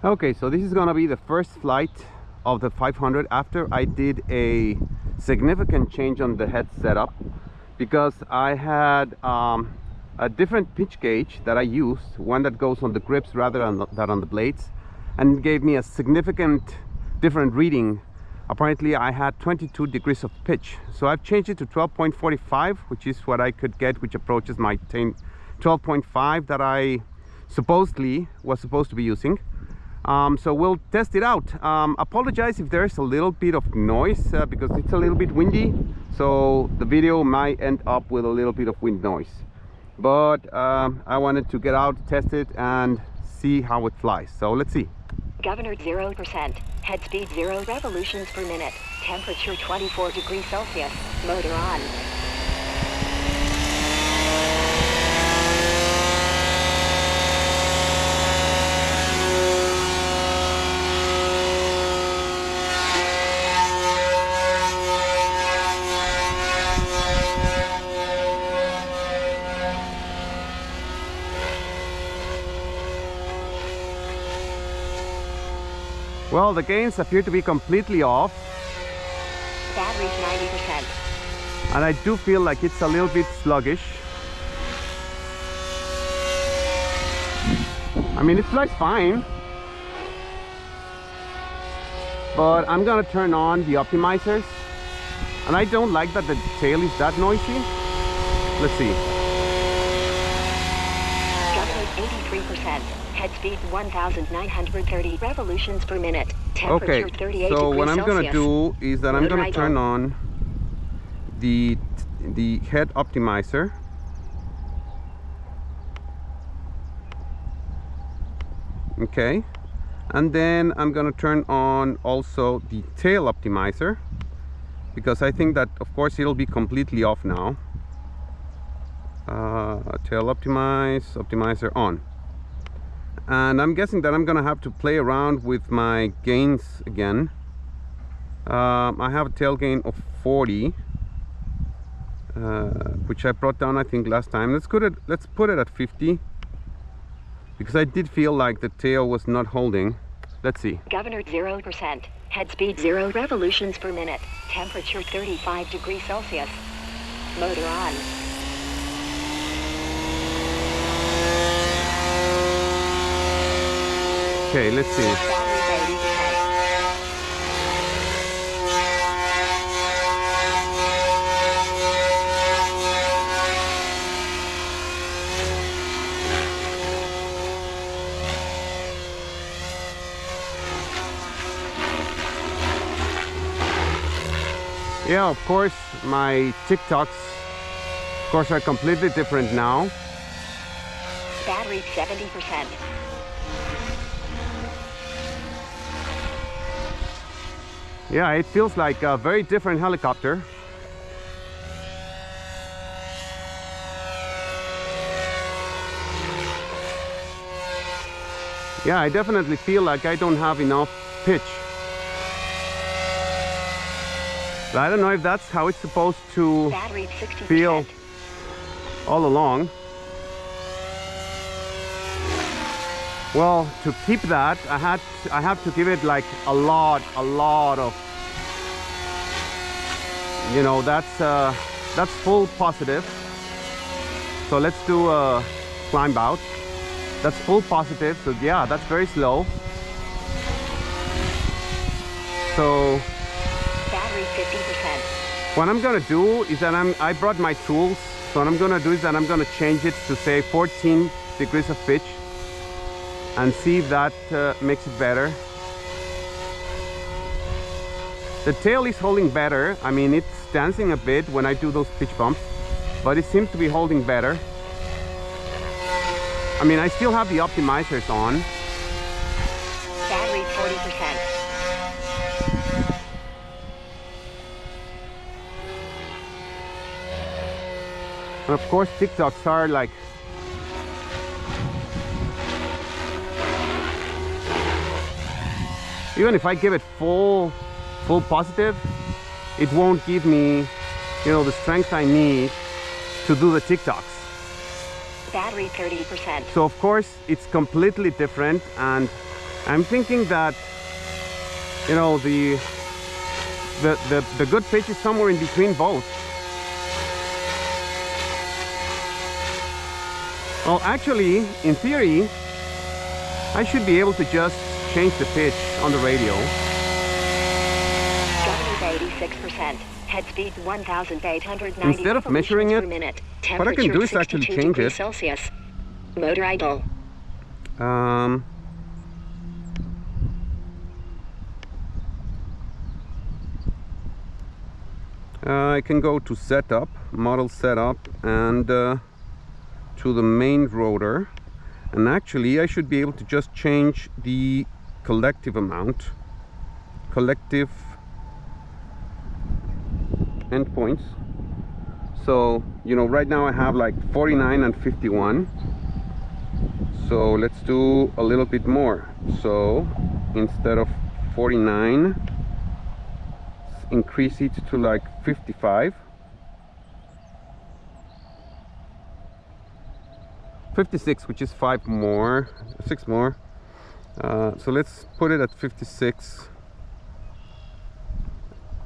Okay, so this is gonna be the first flight of the 500 after I did a significant change on the head setup, because I had a different pitch gauge that I used, one that goes on the grips rather than on the blades, and it gave me a significant different reading. Apparently I had 22 degrees of pitch, so I've changed it to 12.45, which is what I could get, which approaches my 12.5 that I supposedly was supposed to be using. So we'll test it out. Apologize if there's a little bit of noise because it's a little bit windy, so the video might end up with a little bit of wind noise, but I wanted to get out, test it, and see how it flies. So let's see. Governor 0%, head speed 0 revolutions per minute, temperature 24 degrees Celsius, motor on. Well, the gains appear to be completely off. Battery's 90%. And I do feel like it's a little bit sluggish. I mean, it flies fine. But I'm gonna turn on the optimizers. And I don't like that the tail is that noisy. Let's see. Governor's 83%. Head speed 1,930 revolutions per minute. Temperature 38 so degrees what I'm Celsius. gonna do is that I'm gonna turn on the head optimizer. Okay, and then I'm gonna turn on also the tail optimizer, because I think that of course it'll be completely off now. Tail optimizer on. And I'm guessing that I'm gonna have to play around with my gains again. I have a tail gain of 40, which I brought down I think last time. Let's put it at 50, because I did feel like the tail was not holding. Let's see. Governor 0%, head speed 0 revolutions per minute, temperature 35 degrees Celsius, motor on. Okay, let's see. Battery's 80%. Yeah, of course, my TikToks, of course, are completely different now. Battery 70%. Yeah, it feels like a very different helicopter. Yeah, I definitely feel like I don't have enough pitch. But I don't know if that's how it's supposed to Battery 60%. feel all along. Well, to keep that, I have to give it like a lot of, you know, that's full positive. So let's do a climb out. That's full positive, so yeah, that's very slow. So Battery 50%. what I'm gonna do is that I brought my tools. So what I'm gonna do is that I'm gonna change it to say 14 degrees of pitch and see if that makes it better. The tail is holding better. I mean, it's dancing a bit when I do those pitch bumps, but it seems to be holding better. I mean, I still have the optimizers on. Battery 40%. And of course, TikToks are like, even if I give it full positive, it won't give me, you know, the strength I need to do the TikToks. Battery 30%. So of course it's completely different, and I'm thinking that, you know, the good pitch is somewhere in between both. Well, actually, in theory, I should be able to just change the pitch on the radio. Governor 86%. Head speed 1,890 Instead of measuring it, per minute. what I can do is actually 62 change degrees it. Celsius. Motor idle. I can go to setup, model setup, and to the main rotor, and actually I should be able to just change the collective amount, collective endpoints. So, you know, right now I have like 49 and 51. So let's do a little bit more. So instead of 49, increase it to like 55. 56, which is 6 more. So let's put it at 56.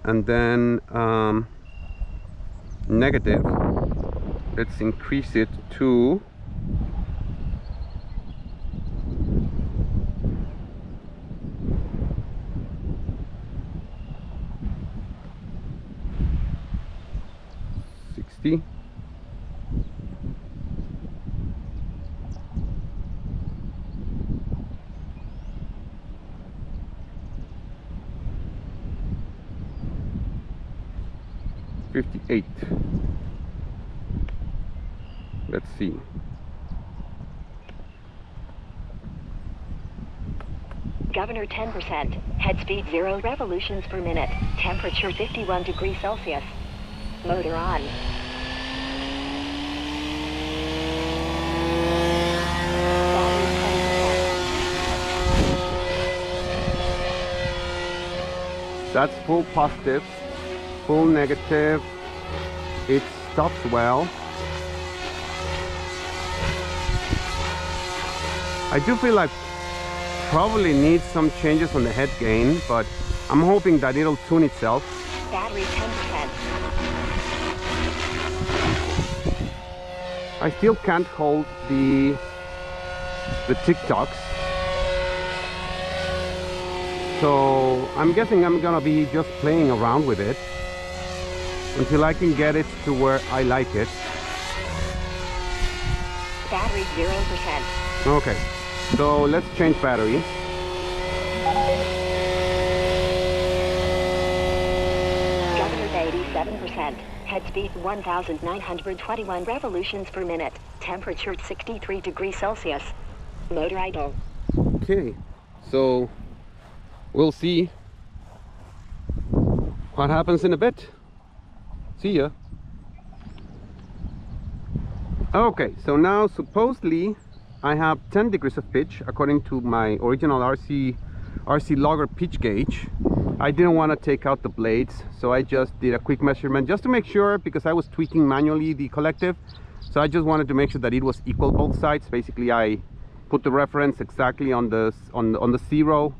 And then negative, let's increase it to 60. $58. Let's see. Governor 10%. Head speed 0 revolutions per minute. Temperature 51 degrees Celsius. Motor on. That's full positive, full negative. It stops well. I do feel like probably needs some changes on the head gain, but I'm hoping that it'll tune itself. Battery 10%. I still can't hold the TikToks, so I'm guessing I'm gonna be just playing around with it until I can get it to where I like it. Battery 0%. Okay, so let's change battery. Governor 87%. Head speed 1,921 revolutions per minute. Temperature 63 degrees Celsius. Motor idle. Okay, so we'll see what happens in a bit. See ya. Okay, so now supposedly I have 10 degrees of pitch according to my original RC logger pitch gauge. I didn't want to take out the blades, so I just did a quick measurement just to make sure, because I was tweaking manually the collective. So I just wanted to make sure that it was equal both sides. Basically, I put the reference exactly on the zero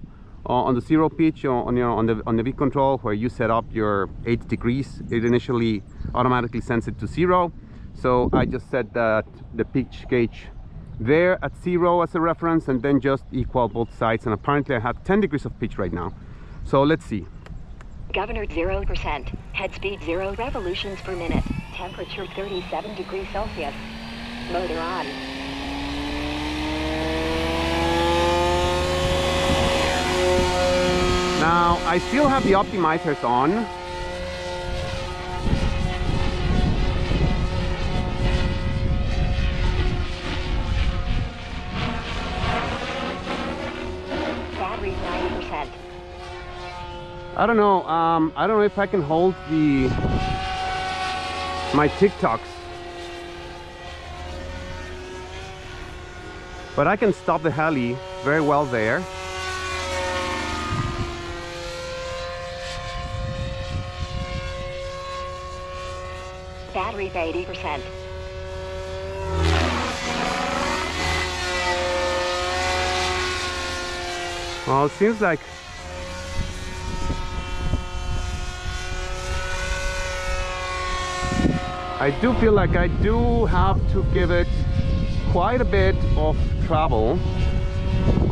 pitch on the V control where you set up your 8 degrees. It initially automatically sends it to 0. So I just set that the pitch gauge there at 0 as a reference, and then just equal both sides. And apparently I have 10 degrees of pitch right now. So let's see. Governor 0%. Head speed 0 revolutions per minute. Temperature 37 degrees Celsius. Motor on. Now I still have the optimizers on. Battery 90%. I don't know. I don't know if I can hold my TikToks, but I can stop the heli very well there. Battery 80%. Well, it seems like I do feel like I do have to give it quite a bit of travel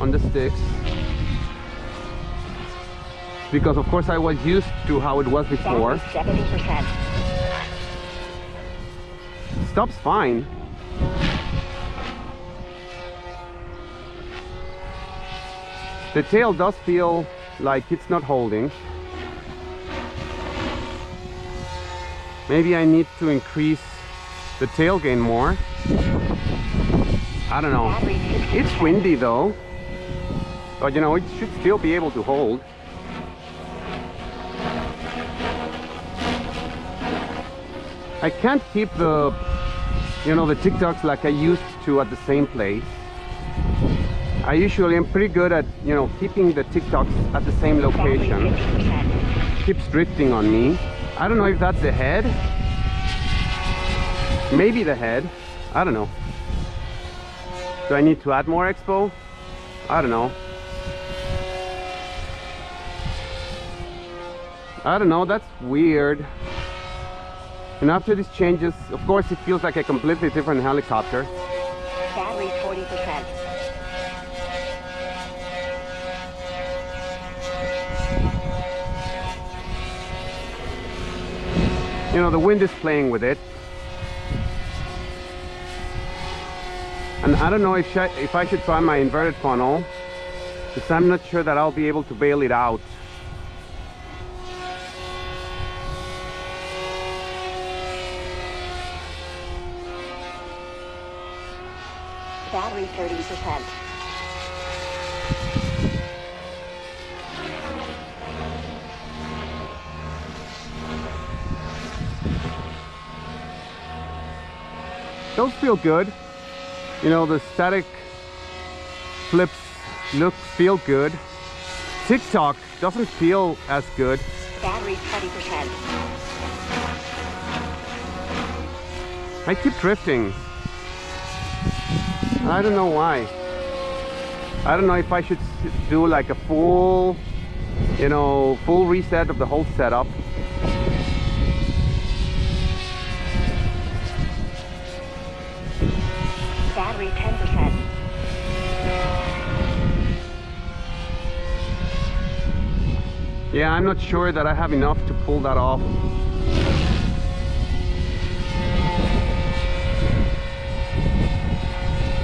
on the sticks, because of course I was used to how it was before. 70%. Stops fine. The tail does feel like it's not holding. Maybe I need to increase the tail gain more. I don't know. It's windy though, but you know, it should still be able to hold. I can't keep the, you know, the TikToks like I used to at the same place. I usually am pretty good at, you know, keeping the TikToks at the same location. Keeps drifting on me. I don't know if that's the head. Maybe the head. I don't know. Do I need to add more expo? I don't know. I don't know, that's weird. And after these changes, of course, it feels like a completely different helicopter. Battery 40%. You know, the wind is playing with it. And I don't know if I should try my inverted funnel, because I'm not sure that I'll be able to bail it out. Battery 30%. Those feel good. You know, the static flips feel good. TikTok doesn't feel as good. Battery 20%. I keep drifting. I don't know why. I don't know if I should do like a full, you know, full reset of the whole setup. Battery 10%. Yeah, I'm not sure that I have enough to pull that off.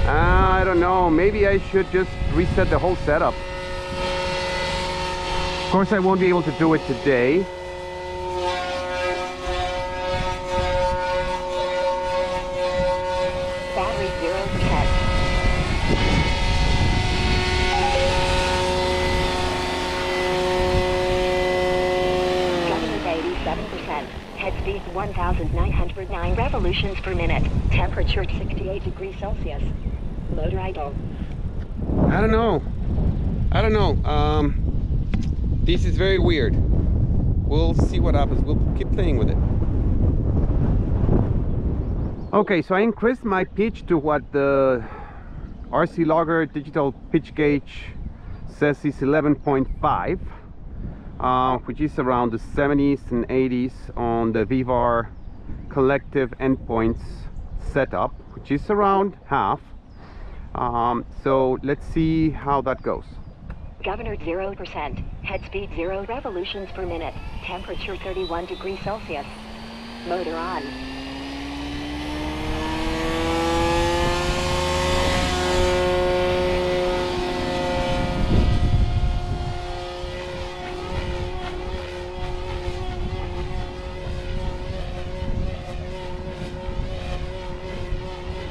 I don't know, maybe I should just reset the whole setup. Of course, I won't be able to do it today. Battery 0%. Governor 87%. Head speed 1,909 revolutions per minute. Temperature 68 degrees Celsius. Motor idle. I don't know. I don't know. This is very weird. We'll see what happens. We'll keep playing with it. Okay, so I increased my pitch to what the RC Logger digital pitch gauge says is 11.5, which is around the 70s and 80s on the VVAR collective endpoints setup, which is around half. So let's see how that goes. Governor 0%. Head speed 0 revolutions per minute. Temperature 31 degrees Celsius. Motor on.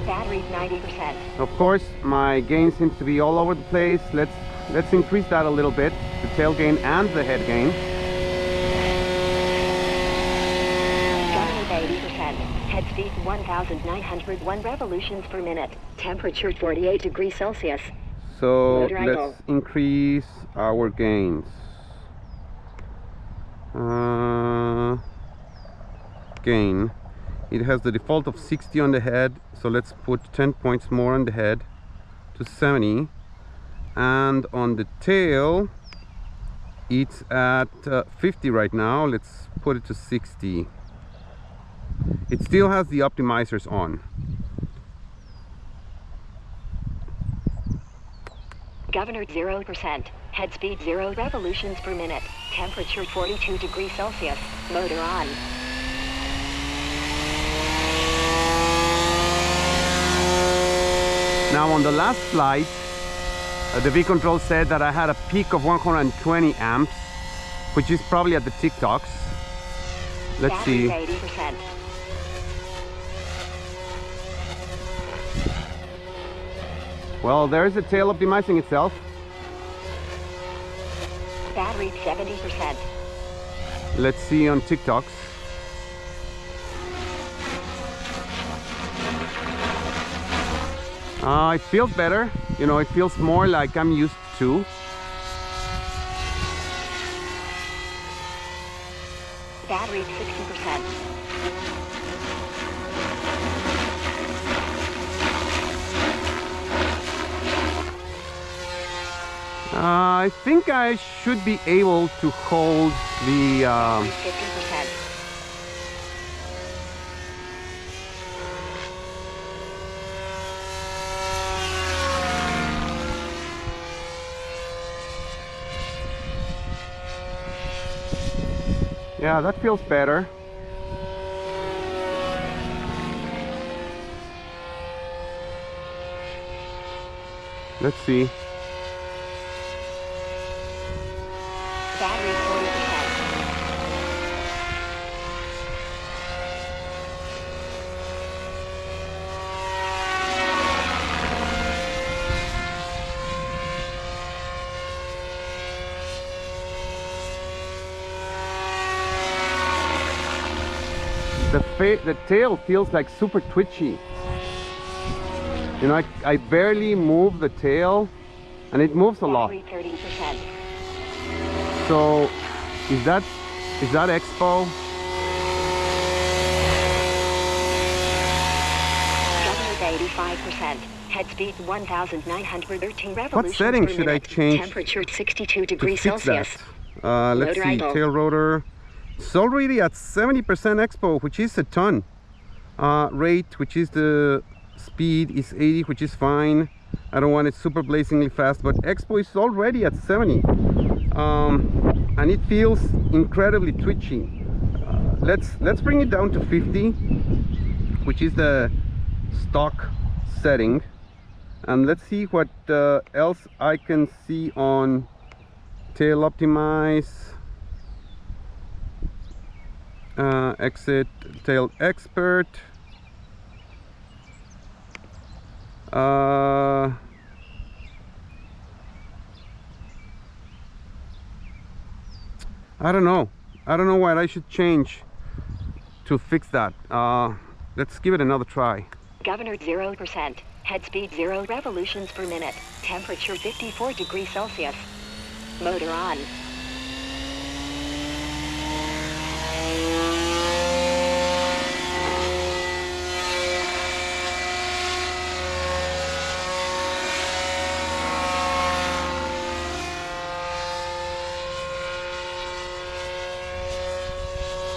Battery 90%. Of course, my gain seems to be all over the place. Let's increase that a little bit, the tail gain and the head gain. Governor 80%. Head speed 1,901 revolutions per minute. Temperature 48 degrees Celsius. So Motor idle. let's increase our gains. Gain. It has the default of 60 on the head, so let's put 10 points more on the head to 70. and on the tail it's at 50 right now. Let's put it to 60. It still has the optimizers on. Governor 0%. Head speed 0 revolutions per minute. Temperature 42 degrees Celsius. Motor on. Now on the last flight, the V-Control said that I had a peak of 120 amps, which is probably at the TikToks. Let's see. Battery 80%. Well, there's the tail optimizing itself. Battery 70%. Let's see on TikToks. It feels better. You know, it feels more like I'm used to. Battery 60%. I think I should be able to hold the... Battery 50%. Yeah, that feels better. Let's see. Battery 40%. The tail feels like super twitchy. You know, I barely move the tail, and it moves a lot. Battery 30%. So, is that expo? Governor 85%. Head speed 1,913 revolutions What setting per should I minute. change Temperature 62 to degrees fix Celsius. that? Let's Motor see, idle. tail rotor. It's already at 70% expo, which is a ton. Rate, which is the speed, is 80, which is fine. I don't want it super blazingly fast, but expo is already at 70. And it feels incredibly twitchy. Let's bring it down to 50, which is the stock setting, and let's see what else I can see on tail optimize. Exit tail expert. I don't know what I should change to fix that. Let's give it another try. Governor 0%. Head speed 0 revolutions per minute. Temperature 54 degrees Celsius. Motor on.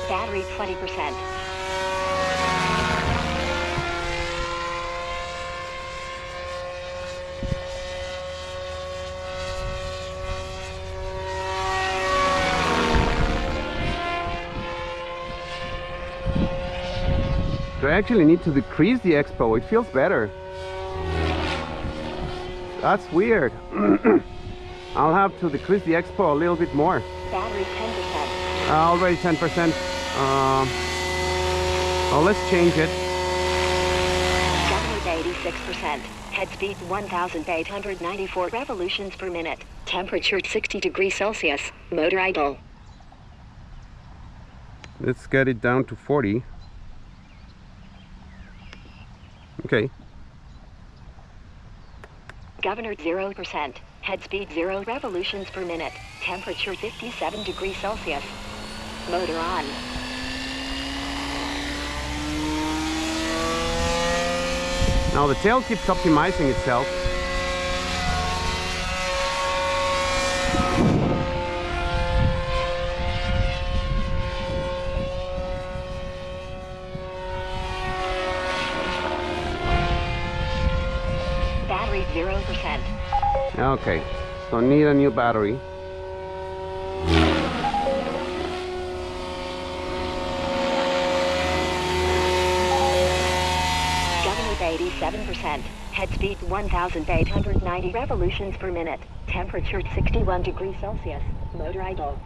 Battery 20%. Do I actually need to decrease the expo? It feels better. That's weird. I'll have to decrease the expo a little bit more. Battery 10%. Already 10%. Well, let's change it. Governor 86%. Head speed 1,894 revolutions per minute. Temperature 60 degrees Celsius. Motor idle. Let's get it down to 40. Okay. Governor 0%. Head speed 0 revolutions per minute. Temperature 57 degrees Celsius. Motor on. Now the tail keeps optimizing itself. Okay, so need a new battery. Governor 87%. Head speed 1,890 revolutions per minute. Temperature 61 degrees Celsius. Motor idle.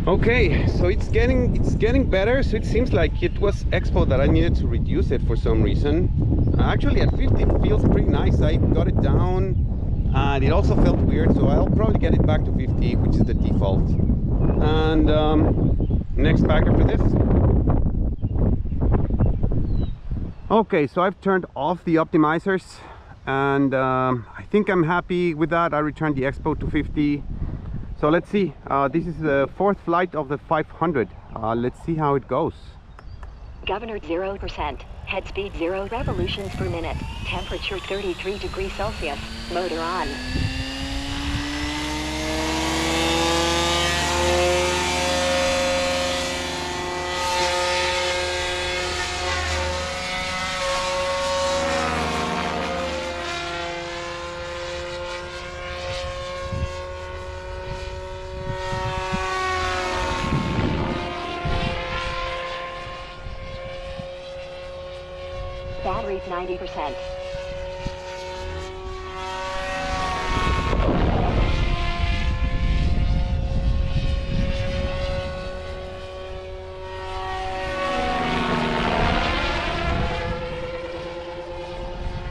Okay, so it's getting better. So it seems like it was expo that I needed to reduce it for some reason. Actually at 50 it feels pretty nice. I got it down and it also felt weird, so I'll probably get it back to 50, which is the default. And next back after this. Okay, so I've turned off the optimizers and I think I'm happy with that. I returned the expo to 50. So let's see, this is the fourth flight of the 500. Let's see how it goes. Governor 0%. Head speed 0 revolutions per minute. Temperature 33 degrees Celsius. Motor on. Batteries 90%.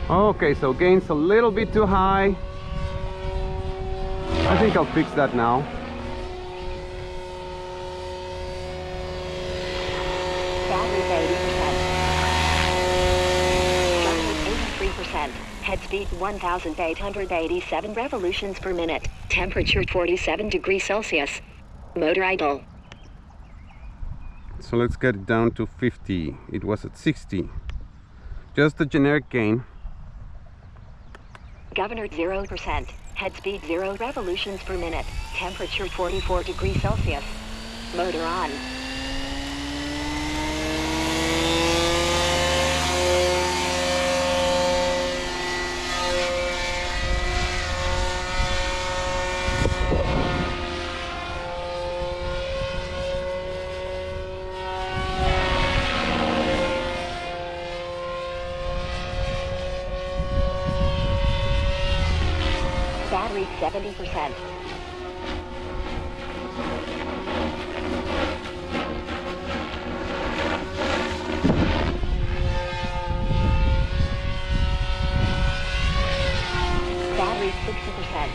Okay, so gain's a little bit too high. I think I'll fix that now. Batteries 80%. Governor 83%. Head speed 1,887 revolutions per minute. Temperature 47 degrees Celsius. Motor idle. So let's get it down to 50. It was at 60. Just a generic gain. Governor 0%. Head speed 0 revolutions per minute. Temperature 44 degrees Celsius. Motor on. Battery 70%. Battery 60%.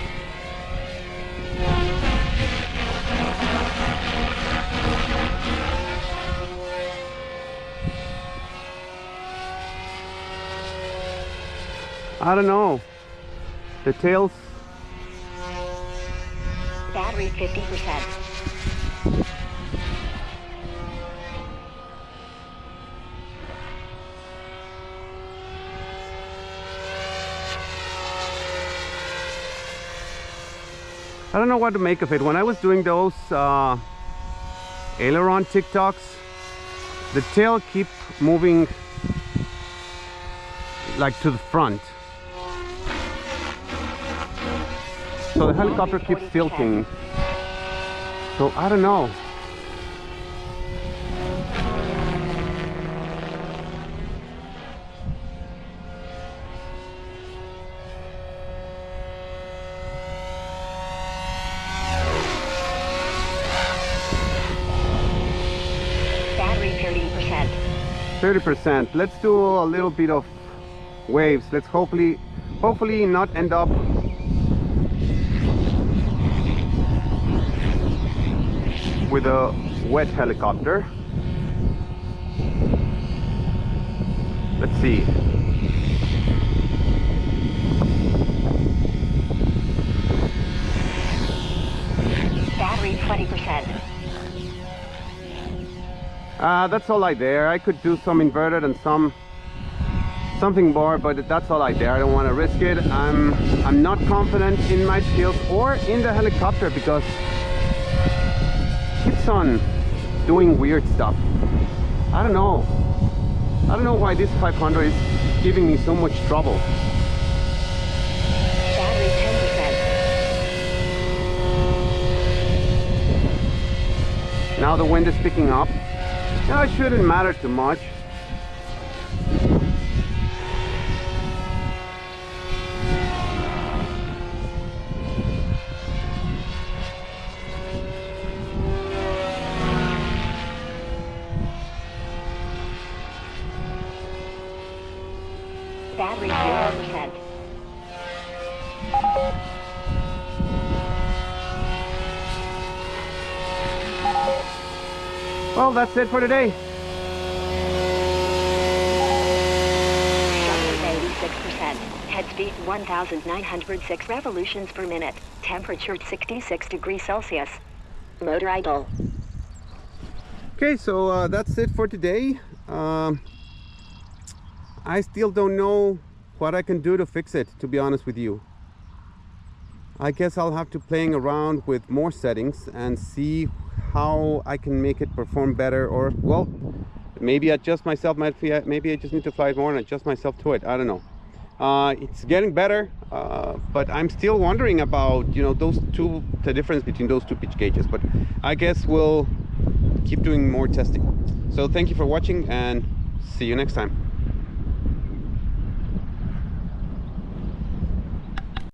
I don't know. The tails. Battery 50%. I don't know what to make of it. When I was doing those aileron TikToks, the tail keep moving like to the front. So the helicopter keeps tilting. So I don't know. Battery 30%. 30%. Let's do a little bit of waves. Let's hopefully not end up with a wet helicopter. Let's see. Battery 20%. That's all I dare. I could do some inverted and something more, but that's all I dare. I don't want to risk it. I'm not confident in my skills or in the helicopter because it keeps on doing weird stuff. I don't know why this 500 is giving me so much trouble. now the wind is picking up. Now it shouldn't matter too much. Battery 0%. Well, that's it for today. Shutter 86%. Head speed 1,906 revolutions per minute. Temperature 66 degrees Celsius. Motor idle. Okay, so that's it for today. I still don't know what I can do to fix it, to be honest with you. I guess I'll have to playing around with more settings and see how I can make it perform better, or well, maybe adjust myself. Maybe I just need to fly more and adjust myself to it. I don't know. It's getting better, but I'm still wondering about, you know, the difference between those two pitch gauges. But I guess we'll keep doing more testing. So thank you for watching and see you next time.